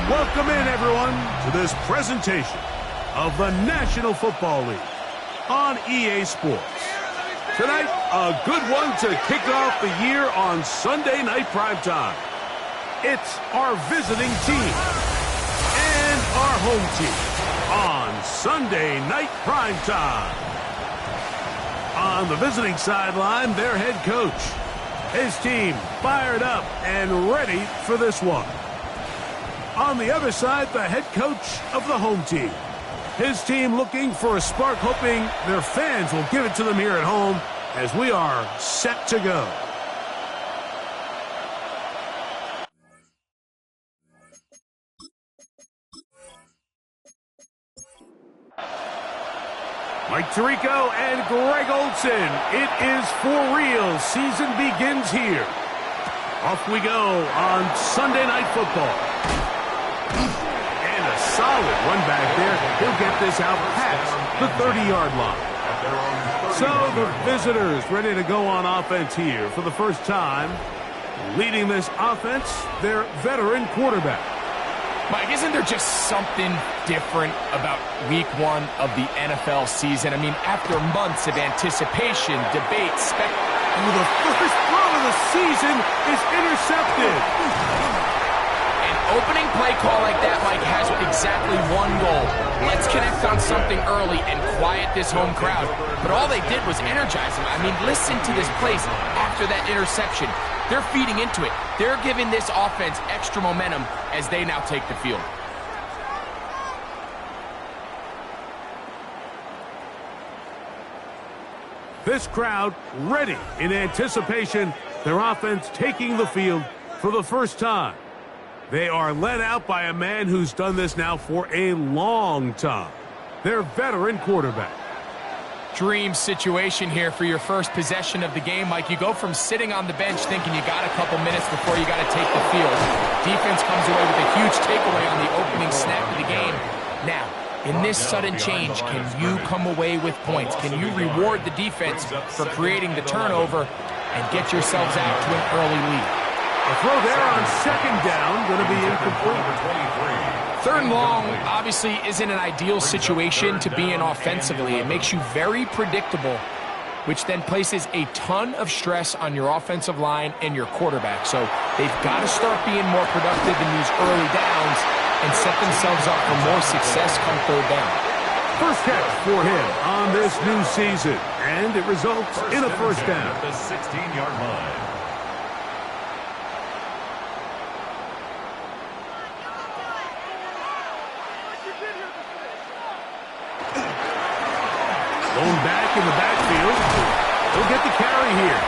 Welcome in, everyone, to this presentation of the National Football League on EA Sports. Tonight, a good one to kick off the year on Sunday Night Primetime. It's our visiting team and our home team on Sunday Night Primetime. On the visiting sideline, their head coach. His team fired up and ready for this one. On the other side, the head coach of the home team. His team looking for a spark, hoping their fans will give it to them here at home as we are set to go. Mike Tirico and Greg Olson. It is for real. Season begins here. Off we go on Sunday Night Football. And a solid run back there. He'll get this out past the 30-yard line. So the visitors ready to go on offense here for the first time. Leading this offense, their veteran quarterback. Mike, isn't there just something different about week one of the NFL season? I mean, after months of anticipation, debate, the first throw of the season is intercepted. Opening play call like that, Mike, has exactly one goal. Let's connect on something early and quiet this home crowd. But all they did was energize them. I mean, listen to this place after that interception. They're feeding into it. They're giving this offense extra momentum as they now take the field. This crowd ready in anticipation. Their offense taking the field for the first time. They are led out by a man who's done this now for a long time. Their veteran quarterback. Dream situation here for your first possession of the game, Mike. You go from sitting on the bench thinking you got a couple minutes before you got to take the field. Defense comes away with a huge takeaway on the opening snap of the game. Now, in this sudden change, can you come away with points? Can you reward the defense for creating the turnover and get yourselves out to an early lead? A throw there on second down, going to be incomplete. Third and long obviously isn't an ideal situation to be in offensively. It makes you very predictable, which then places a ton of stress on your offensive line and your quarterback. So they've got to start being more productive in these early downs and set themselves up for more success come third down. First catch for him on this new season, and it results in a first down. At the 16-yard line. Going back in the backfield. He'll get the carry here.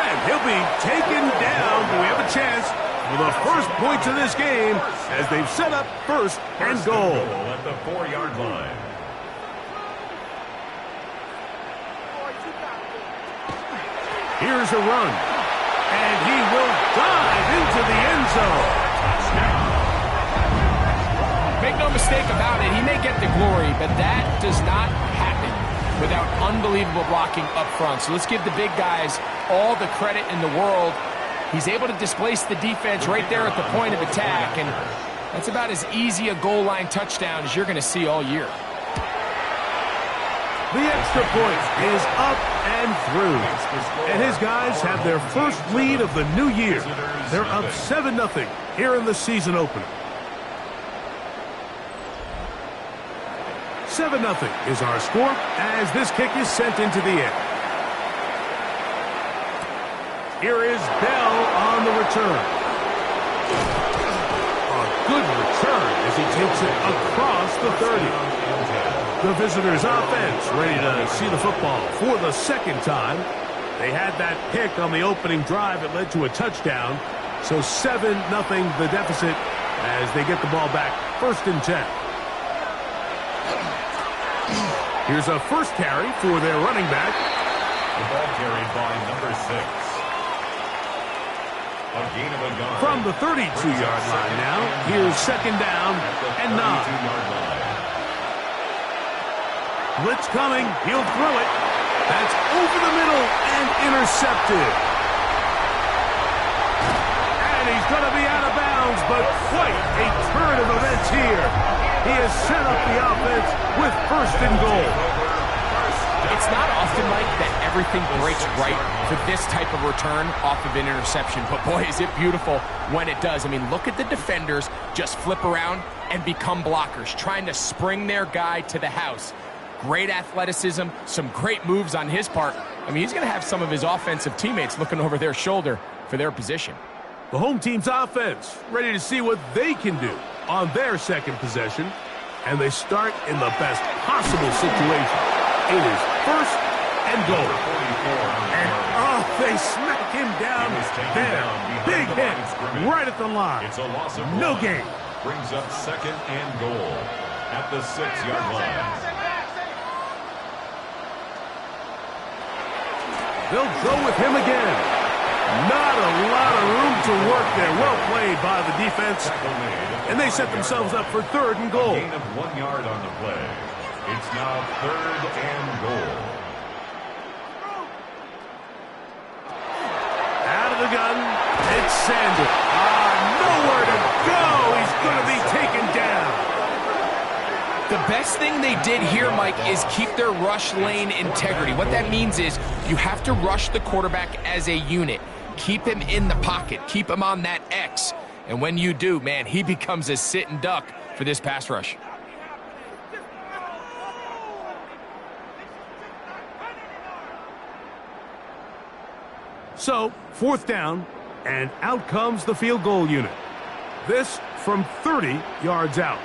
And he'll be taken down. But we have a chance for the first points of this game as they've set up first and goal. At the 4-yard line. Here's a run. And he will dive into the end zone. Make no mistake about it, he may get the glory, but that does not happen without unbelievable blocking up front. So let's give the big guys all the credit in the world. He's able to displace the defense right there at the point of attack, and that's about as easy a goal line touchdown as you're going to see all year. The extra point is up and through. And his guys have their first lead of the new year. They're up 7-0 here in the season opener. 7-0 is our score as this kick is sent into the air. Here is Bell on the return. A good return as he takes it across the 30. The visitors' offense ready to see the football for the second time. They had that pick on the opening drive that led to a touchdown. So 7-0 the deficit as they get the ball back first and 10. Here's a first carry for their running back. The ball carried by number 6. A gain of a yard. From the 32-yard line now, here's second down and 9. Blitz coming, he'll throw it. That's over the middle and intercepted. And he's going to be out of bounds bounds, but quite a turn of events here. He has set up the offense with first and goal. It's not often, Mike, that everything breaks right for this type of return off of an interception. But, boy, is it beautiful when it does. I mean, look at the defenders just flip around and become blockers, trying to spring their guy to the house. Great athleticism, some great moves on his part. I mean, he's going to have some of his offensive teammates looking over their shoulder for their position. The home team's offense ready to see what they can do on their second possession. And they start in the best possible situation. It is first and goal. And, they smack him down there. Big hit right at the line. It's a loss of no one. gain. Brings up second and goal at the 6-yard line. They'll go with him again. Not a lot of room to work there. Well played by the defense. And they set themselves up for third and goal. Gain of 1 yard on the play. It's now third and goal. Out of the gun, it's Sanders. Nowhere to go. He's going to be taken down. The best thing they did here, Mike, is keep their rush lane integrity. What that means is you have to rush the quarterback as a unit. Keep him in the pocket. Keep him on that X. And when you do, man, he becomes a sitting duck for this pass rush. So, fourth down, and out comes the field goal unit. This from 30 yards out.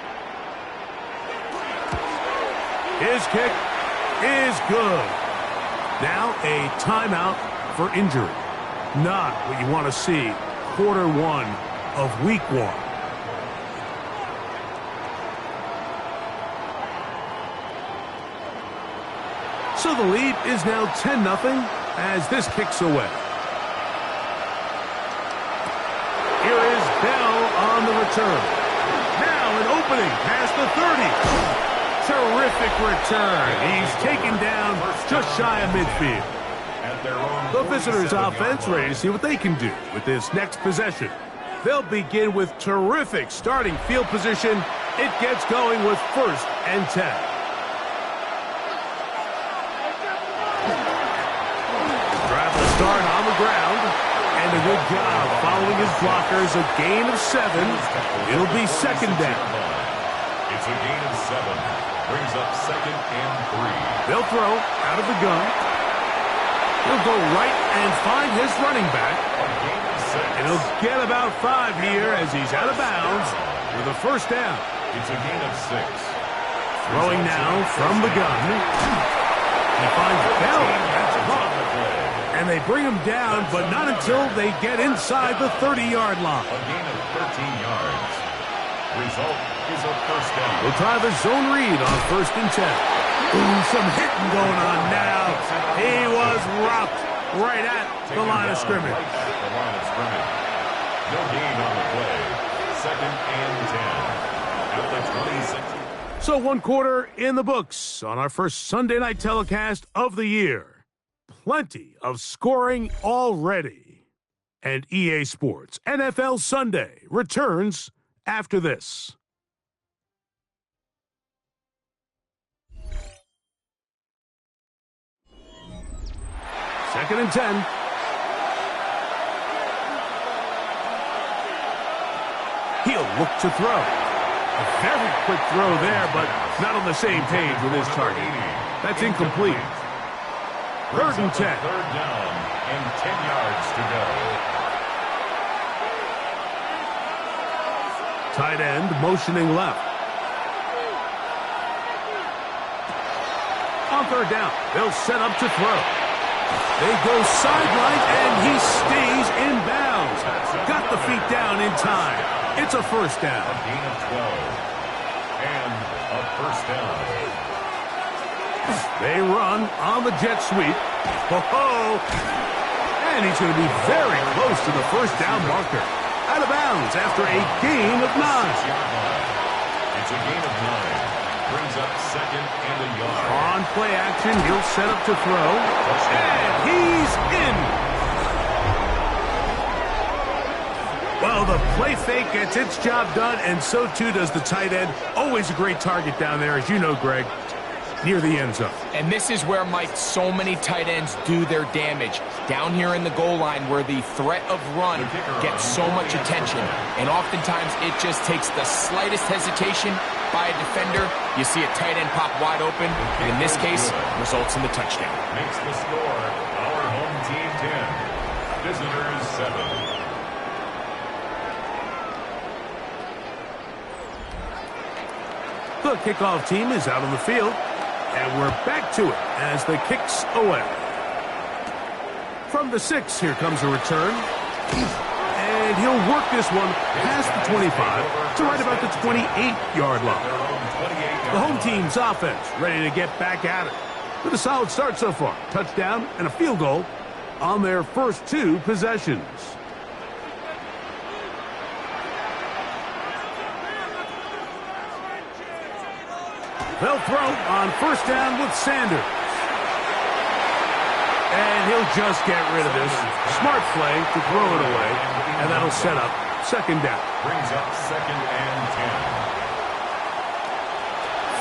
His kick is good. Now a timeout for injury. Not what you want to see quarter one of week one. So the lead is now 10-0 as this kicks away. Here is Bell on the return. Now an opening past the 30. Terrific return. He's taken down just shy of midfield. The visitors' offense ready to see what they can do with this next possession. They'll begin with terrific starting field position. It gets going with first and 10. Drive the start on the ground. And a good job following his blockers. A gain of 7. It'll be second down. It's a gain of 7. Brings up second and 3. They'll throw out of the gun. He'll go right and find his running back. And he'll get about 5 here as he's out of bounds with a first down. It's a gain of 6. Throwing now from the gun. He finds Bell at the hook. And they bring him down, but not until they get inside the 30-yard line. A gain of 13 yards. Result is a first down. We'll try the zone read on first and 10. Ooh, some hitting going on now. He was rocked right at the line of scrimmage. Right at the line of scrimmage. No gain on the play. Second and 10 at the 26. So 1 quarter in the books on our first Sunday night telecast of the year. Plenty of scoring already. And EA Sports NFL Sunday returns after this. Second and 10. He'll look to throw. A very quick throw there, but not on the same page with his target. That's incomplete. Third and 10. Third down and 10 yards to go. Tight end motioning left. On third down, they'll set up to throw. They go sideline, and he stays in bounds. Got the feet down in time. It's a first down. A gain of 12. And a first down. They run on the jet sweep. Oh, and he's going to be very close to the first down marker. Out of bounds after a gain of 9. It's a gain of 9. Brings up second and a yard. On play action, he'll set up to throw. And he's in. Well, the play fake gets its job done, and so too does the tight end. Always a great target down there, as you know, Greg, near the end zone. And this is where, Mike, so many tight ends do their damage. Down here in the goal line where the threat of run gets so much attention. And oftentimes it just takes the slightest hesitation by a defender. You see a tight end pop wide open. And in this case, results in the touchdown. Makes the score our home team 10. Visitors 7. The kickoff team is out on the field, and we're back to it as the kick's away. From the 6, here comes a return. And he'll work this one past the 25 to right about the 28-yard line. The home team's offense ready to get back at it. With a solid start so far. Touchdown and a field goal on their first 2 possessions. They'll throw on first down with Sanders. And he'll just get rid of this. Smart play to throw it away. And that'll set up second down. Brings up second and 10.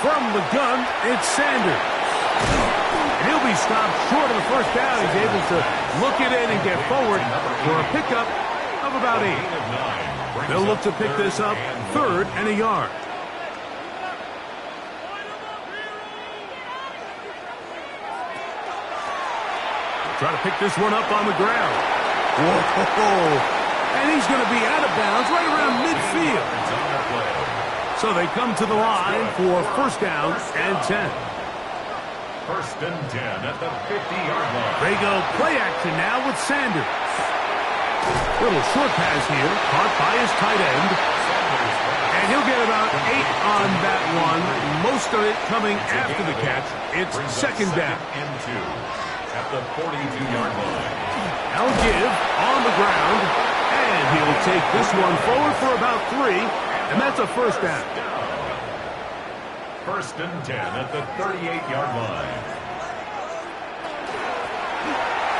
From the gun, it's Sanders. And he'll be stopped short of the first down. He's able to look it in and get forward for a pickup of about 8. They'll look to pick this up third and a yard. Try to pick this one up on the ground. Whoa! And he's going to be out of bounds right around midfield. So they come to the line for first down and 10. First and 10 at the 50-yard line. They go play action now with Sanders. Little short pass here, caught by his tight end. And he'll get about 8 on that one. Most of it coming after the catch. It's second down. And 2. At the 42-yard line. I'll give on the ground, and he'll take this one forward for about 3, and that's a first down. First and 10 at the 38-yard line.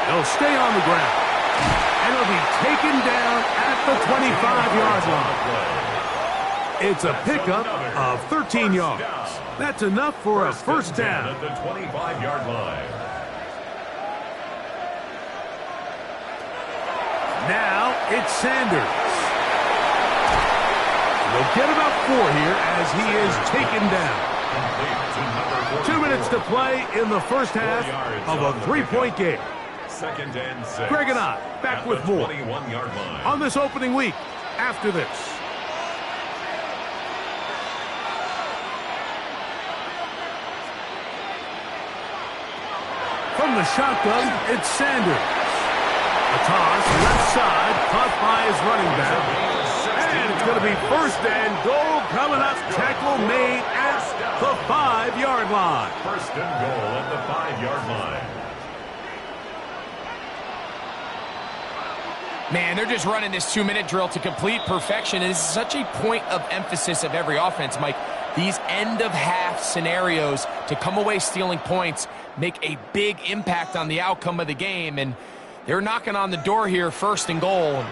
They'll stay on the ground, and he'll be taken down at the 25-yard line. It's a pickup of 13 yards. That's enough for a first down. At the 25-yard line. Now it's Sanders. They'll get about 4 here as he is taken down. 2 minutes to play in the first half of a 3-point game. Second and 6. Greg and I back with more 21-yard line. on this opening week after this. From the shotgun, it's Sanders. A toss, left side, caught by his running back. And it's going to be first and goal coming up. Tackle made at the 5-yard line. First and goal at the 5-yard line. Man, they're just running this 2-minute drill to complete perfection. It is such a point of emphasis of every offense, Mike. These end-of-half scenarios to come away stealing points make a big impact on the outcome of the game. And they're knocking on the door here, first and goal. And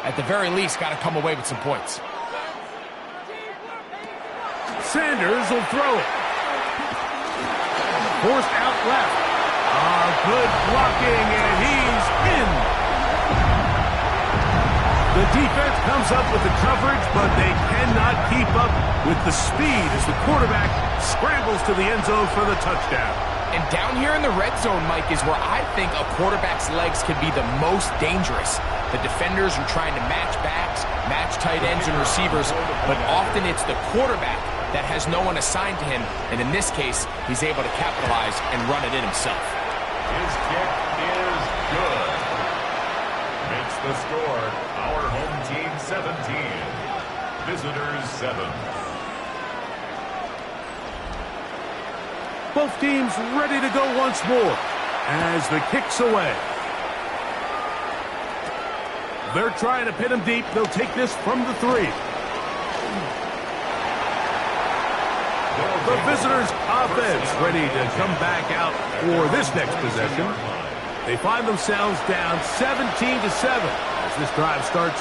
at the very least, got to come away with some points. Sanders will throw it. Forced out left. Good blocking, and he's in. The defense comes up with the coverage, but they cannot keep up with the speed as the quarterback scrambles to the end zone for the touchdown. And down here in the red zone, Mike, is where I think a quarterback's legs can be the most dangerous. The defenders are trying to match backs, match tight ends and receivers, but often it's the quarterback that has no one assigned to him, and in this case, he's able to capitalize and run it in himself. His kick is good. Makes the score our home team 17, visitors 7. Both teams ready to go once more as the kick's away. They're trying to pin him deep. They'll take this from the 3. The visitors' offense ready to come back out for this next possession. They find themselves down 17-7 as this drive starts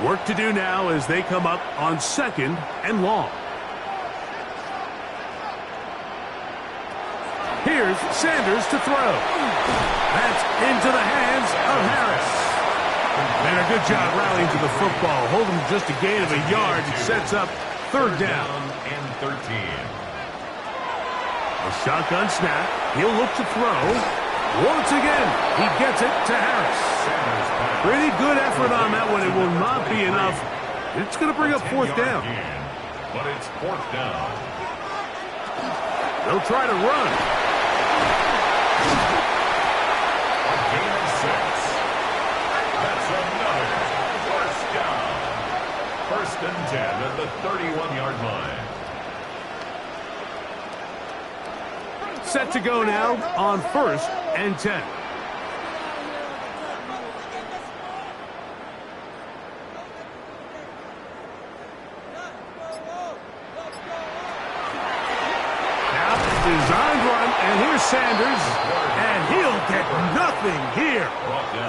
Work to do now as they come up on 2nd and long. Here's Sanders to throw. That's into the hands of Harris. And a good job rallying to the football. Holding just a gain of a yard. It sets up 3rd down. And 13. A shotgun snap. He'll look to throw. Once again, he gets it to Harris. Pretty good effort on that one. It will not be enough. It's going to bring up 4th down. But it's 4th down. They'll try to run. A gain of 6. That's another 1st down. 1st and 10 at the 31-yard line. Set to go now on 1st and 10. Now, designed run, and here's Sanders, and he'll get nothing here.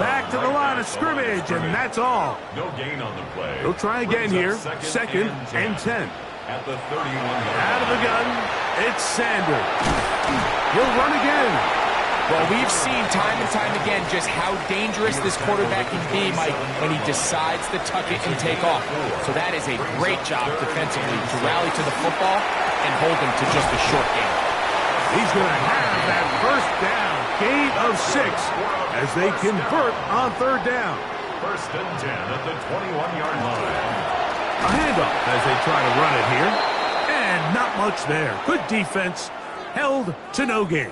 Back to the line of scrimmage, and that's all. No gain on the play. He'll try again here, 2nd and 10. At the 31-yard Out of the gun, it's Sanders. He'll run again. Well, we've seen time and time again just how dangerous this quarterback can be, Mike, when he decides to tuck it and take off. So that is a great job defensively to rally to the football and hold him to just a short gain. He's going to have that 1st down, gain of 6, as they convert on 3rd down. 1st and 10 at the 21-yard line. A handoff as they try to run it here. And not much there. Good defense. Held to no gain.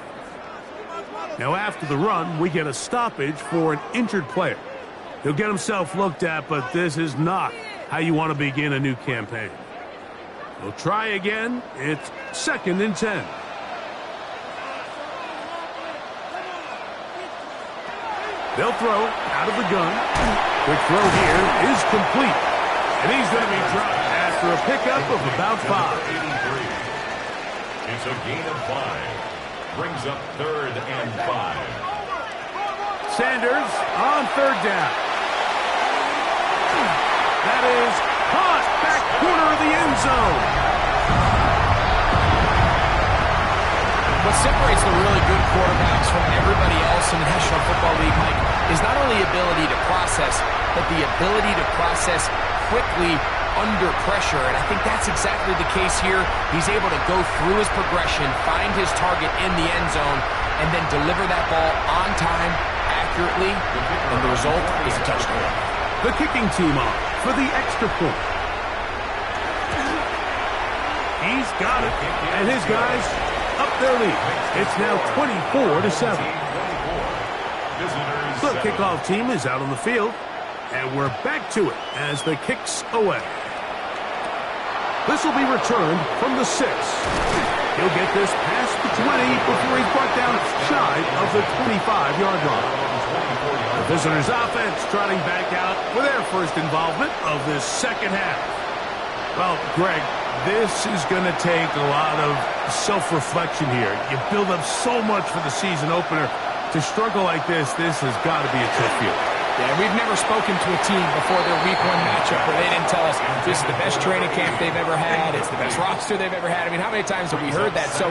Now after the run, we get a stoppage for an injured player. He'll get himself looked at, but this is not how you want to begin a new campaign. We'll try again. It's 2nd and 10. They'll throw out of the gun. Quick throw here is complete. And he's going to be dropped after a pickup of about 5. It's a gain of 5. Brings up 3rd and 5. Sanders on 3rd down. That is caught back corner of the end zone. What separates the really good quarterbacks from everybody else in the National Football League, Mike, is not only ability to process, but the ability to process quickly under pressure, and I think that's exactly the case here. He's able to go through his progression, find his target in the end zone, and then deliver that ball on time, accurately, and the result is a touchdown. The kicking team on for the extra point. He's got it, and his guys up their lead. It's now 24-7. The kickoff team is out on the field, and we're back to it as the kick's away. This will be returned from the 6. He'll get this past the 20 before he's brought down shy of the 25-yard line. The visitors' offense trotting back out for their first involvement of this 2nd half. Well, Greg, this is going to take a lot of self-reflection here. You build up so much for the season opener. To struggle like this has got to be a tough feeling. Yeah, we've never spoken to a team before their week 1 matchup where they didn't tell us this is the best training camp they've ever had, it's the best roster they've ever had. I mean, how many times have we heard that? So,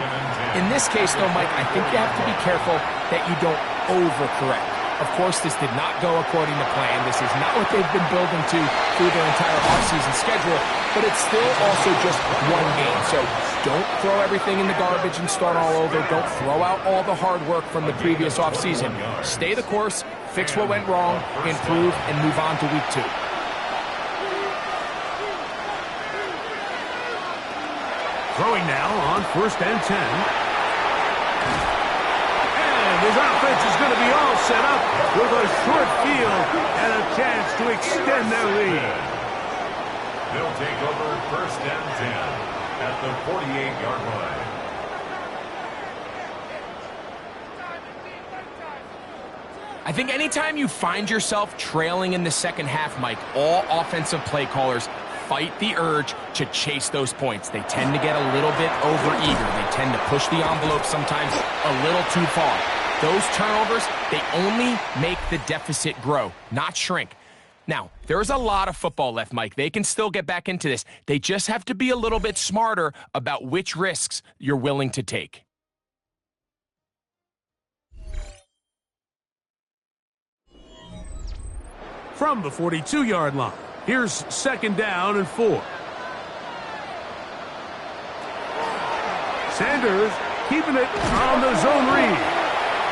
in this case, though, Mike, I think you have to be careful that you don't overcorrect. Of course, this did not go according to plan. This is not what they've been building to through their entire offseason schedule, but it's still also just one game. So don't throw everything in the garbage and start all over. Don't throw out all the hard work from the previous offseason. Stay the course, fix what went wrong, improve, and move on to week 2. Throwing now on 1st and 10. His offense is going to be all set up with a short field and a chance to extend their lead. They'll take over 1st and 10 at the 48-yard line. I think anytime you find yourself trailing in the 2nd half, Mike, all offensive play callers fight the urge to chase those points. They tend to get a little bit overeager. They tend to push the envelope sometimes a little too far. Those turnovers, they only make the deficit grow, not shrink. Now, there's a lot of football left, Mike. They can still get back into this. They just have to be a little bit smarter about which risks you're willing to take. From the 42-yard line, here's 2nd down and 4. Sanders keeping it on the zone read.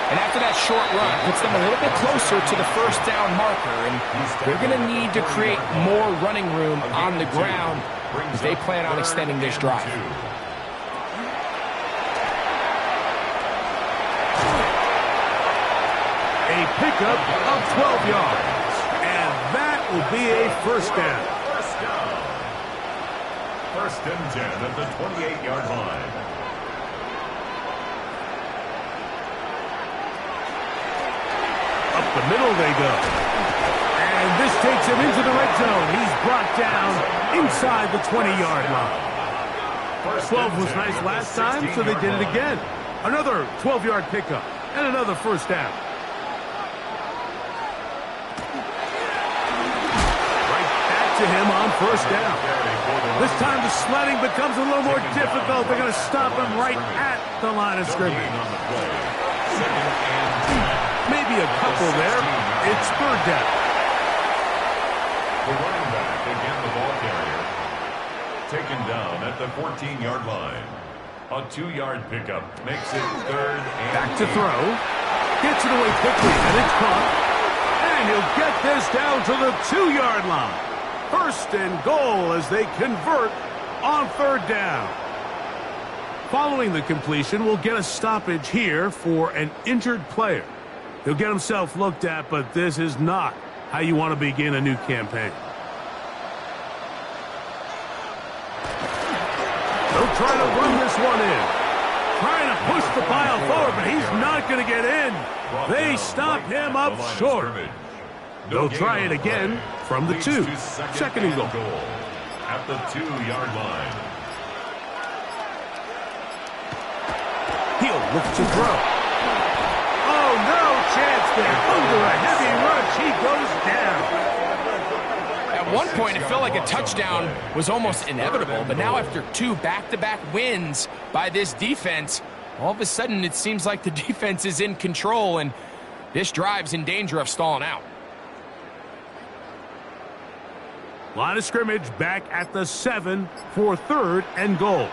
And after that short run, puts them a little bit closer to the 1st down marker, and they're going to need to create more running room on the ground as they plan on extending this drive. A pickup of 12 yards, and that will be a 1st down. 1st and 10 at the 28-yard line. Up the middle they go. And this takes him into the red zone. He's brought down inside the 20-yard line. 12 was nice last time, so they did it again. Another 12-yard pickup and another 1st down. Right back to him on 1st down. This time the sledding becomes a little more difficult. They're going to stop him right at the line of scrimmage. Maybe a couple there. It's 3rd down. The running back, again the ball carrier, taken down at the 14-yard line. A 2-yard pickup makes it 3rd and back to throw. Gets it away quickly, and it's caught. And he'll get this down to the 2-yard line. 1st and goal as they convert on 3rd down. Following the completion, we'll get a stoppage here for an injured player. He'll get himself looked at, but this is not how you want to begin a new campaign. They'll try to run this one in. Trying to push the pile forward, but he's not going to get in. They stop him up short. They'll try it again from the 2. 2nd and goal. At the 2-yard line. He'll look to throw. Oh, no chance there. Under a heavy rush, he goes down. At one point, it felt like a touchdown was almost inevitable, but now after 2 back-to-back wins by this defense, all of a sudden it seems like the defense is in control, and this drive's in danger of stalling out. Line of scrimmage back at the 7 for 3rd and goal.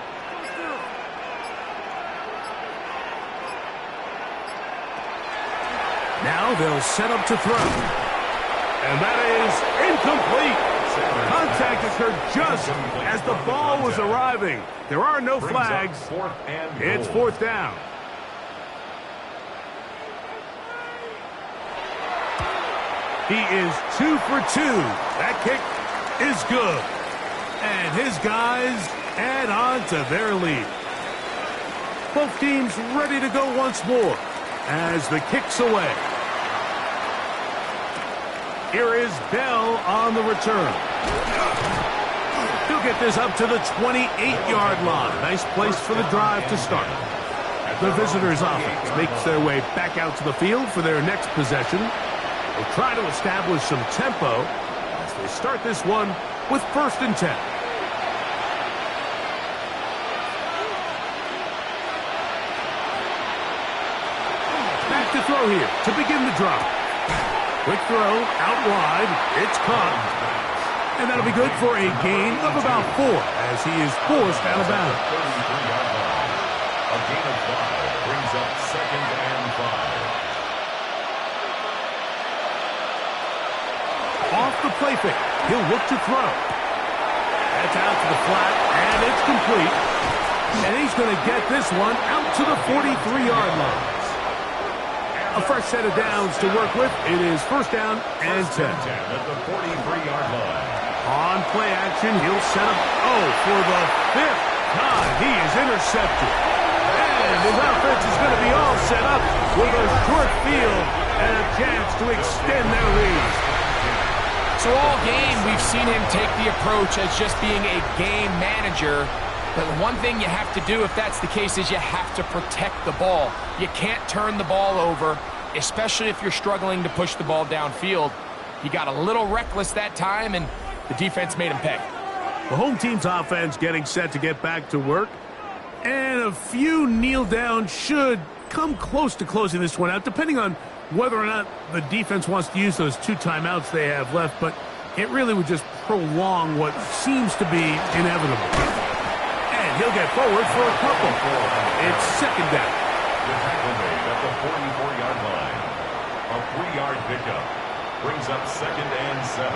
Now they'll set up to throw. And that is incomplete. Contact occurred just as the ball was arriving. There are no flags. It's 4th down. He is 2 for 2. That kick is good. And his guys add on to their lead. Both teams ready to go once more as the kick's away. Here is Bell on the return. He'll get this up to the 28-yard line. Nice place for the drive to start. The visitors' offense makes their way back out to the field for their next possession. They'll try to establish some tempo as they start this one with 1st and 10. Back to throw here to begin the drive. Quick throw out wide. It's caught. And that'll be good for a gain of about 4 as he is forced out of bounds. A gain of 5 brings up 2nd and 5. Off the play fake. He'll look to throw. That's out to the flat, and it's complete. And he's going to get this one out to the 43-yard line. A fresh set of downs to work with. It is 1st down and 10. At the 43-yard line. On play action, he'll set up. Oh, for the 5th time, he is intercepted. And his offense is going to be all set up with a short field and a chance to extend their lead. So all game, we've seen him take the approach as just being a game manager. But one thing you have to do if that's the case is you have to protect the ball. You can't turn the ball over, especially if you're struggling to push the ball downfield. He got a little reckless that time, and the defense made him pay. The home team's offense getting set to get back to work. And a few kneel downs should come close to closing this one out, depending on whether or not the defense wants to use those 2 timeouts they have left. But it really would just prolong what seems to be inevitable. And he'll get forward for a couple. It's second down. The tackle made at the 44-yard line. A 3-yard pickup brings up 2nd and 7.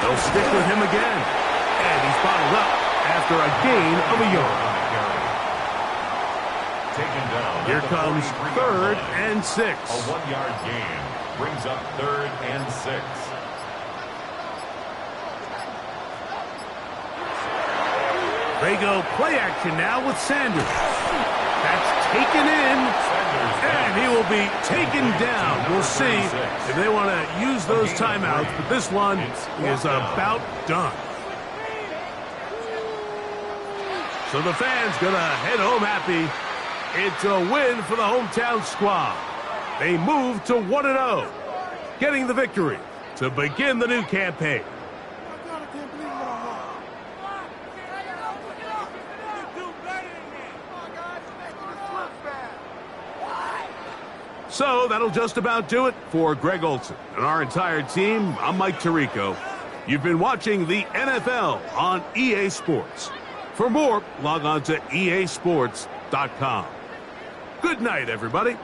They'll stick with him again. And he's bottled up after a gain of a yard. Taken down. Here comes 3rd and 6. A 1-yard gain brings up 3rd and 6. They go play action now with Sanders. That's taken in. And he will be taken down. We'll see if they want to use those timeouts, but this one is about done. So the fans going to head home happy. It's a win for the hometown squad. They move to 1-0, getting the victory to begin the new campaign. So that'll just about do it for Greg Olson and our entire team. I'm Mike Tirico. You've been watching the NFL on EA Sports. For more, log on to easports.com. Good night, everybody.